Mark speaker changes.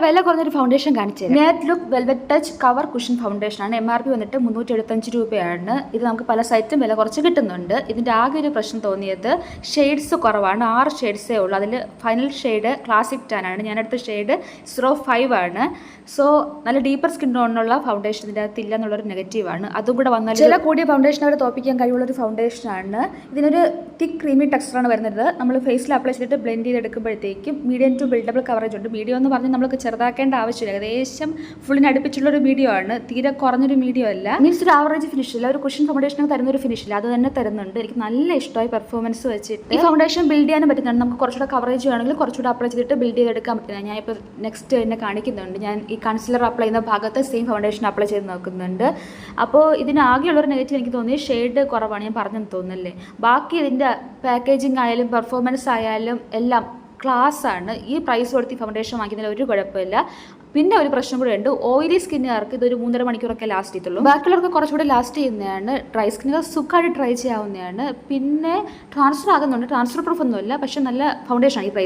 Speaker 1: വില കുറഞ്ഞൊരു ഫൗണ്ടേഷൻ കാണിച്ചു തരാം. Matte look velvet touch cover cushion foundation ആണ്. MRP വന്നിട്ട് 375 രൂപയാണ്. ഇത് നമുക്ക് പല സൈറ്റും വില കുറച്ച് കിട്ടുന്നുണ്ട്. ഇതിൻ്റെ ആകെ ഒരു പ്രശ്നം തോന്നിയത് ഷെയ്ഡ്സ് കുറവാണ്. 6 ഷെയ്ഡ്സേ ഉള്ളൂ. അതിൽ ഫൈനൽ ഷെയ്ഡ് ക്ലാസിക് ടാൻ ആണ്. ഞാനെടുത്ത ഷെയ്ഡ് 05 ആണ്. സോ നല്ല ഡീപ്പർ സ്കിൻ ടോണിനുള്ള ഫൗണ്ടേഷൻ ഇതിൻ്റെ അകത്ത് ഇല്ല എന്നുള്ളൊരു നെഗറ്റീവാണ്. അതും കൂടെ വന്നാൽ ചില കൂടിയ ഫൗണ്ടേഷൻ അവരെ തോപ്പിക്കാൻ കഴിവുള്ളൊരു ഫൗണ്ടേഷനാണ്. ഇതിനൊരു തിക്ക് ക്രീമി ടെക്സ്ചറാണ് വരുന്നത്. നമ്മൾ ഫേസിൽ അപ്ലൈ ചെയ്തിട്ട് ബ്ലെൻഡ് ചെയ്തെടുക്കുമ്പോഴത്തേക്കും മീഡിയം ടു ബിൽഡബിൾ കവറേജ് ഉണ്ട്. മീഡിയം എന്ന് പറഞ്ഞാൽ നമ്മൾക്ക് ചെറുതാക്കേണ്ട ആവശ്യമില്ല. ഏകദേശം ഫുള്ളിന് അടുപ്പിച്ചുള്ളൊരു മീഡിയം ആണ്. തീരെ കുറഞ്ഞൊരു മീഡിയം അല്ല. മീൻസ് ഒരു ആവറേജ് ഫിനിഷ് ഇല്ല. ഒരു കുഷൻ ഫൗണ്ടേഷനൊക്കെ തരുന്നൊരു ഫിനിഷ് ഇല്ല. അത് തന്നെ തരുന്നുണ്ട്. എനിക്ക് നല്ല ഇഷ്ടമായി പെർഫോമൻസ് വെച്ചിട്ട്. ഈ ഫൗണ്ടേഷൻ ബിൽഡ് ചെയ്യാനും പറ്റുന്നുണ്ട്. നമുക്ക് കുറച്ചുകൂടെ കവറേജ് വേണമെങ്കിൽ കുറച്ചുകൂടെ അപ്ലൈ ചെയ്തിട്ട് ബിൽഡ് ചെയ്തെടുക്കാൻ പറ്റുന്നത്. ഞാൻ ഇപ്പോൾ നെക്സ്റ്റ് എന്നെ കാണിക്കുന്നുണ്ട്. ഞാൻ ഈ കൺസിലർ അപ്ലൈ ചെയ്യുന്ന ഭാഗത്ത് സെയിം ഫൗണ്ടേഷൻ അപ്ലൈ ചെയ്ത് നോക്കുന്നുണ്ട്. അപ്പോൾ ഇതിനാകെയുള്ളൊരു നെഗറ്റീവ് എനിക്ക് തോന്നി ഷെയ്ഡ് കുറവാണ്. ഞാൻ പറഞ്ഞെന്ന് തോന്നുന്നല്ലേ. ബാക്കി ഇതിൻ്റെ പാക്കേജിങ് ആയാലും പെർഫോമൻസ് ആയാലും എല്ലാം ക്ലാസ് ആണ്. ഈ പ്രൈസ് കൊടുത്ത് ഈ ഫൗണ്ടേഷൻ വാങ്ങിക്കുന്നതിൽ ഒരു കുഴപ്പമില്ല. പിന്നെ ഒരു പ്രശ്നം കൂടെ ഉണ്ട്. ഓയിലി സ്കിന്നുകാർക്ക് ഇതൊരു 3.5 മണിക്കൂറൊക്കെ ലാസ്റ്റ് ചെയ്യത്തുള്ളൂ. ബാക്കിയുള്ളവർക്ക് കുറച്ചുകൂടി ലാസ്റ്റ് ചെയ്യുന്നതാണ്. ഡ്രൈ സ്കിന്നുകാർ സുഖമായിട്ട് ട്രൈ ചെയ്യാവുന്നതാണ്. പിന്നെ ട്രാൻസ്ഫർ ആകുന്നുണ്ട്. ട്രാൻസ്ഫർ പ്രൂഫ് ഒന്നുമില്ല, പക്ഷെ നല്ല ഫൗണ്ടേഷൻ ആണ് ഈ പ്രൈസ്.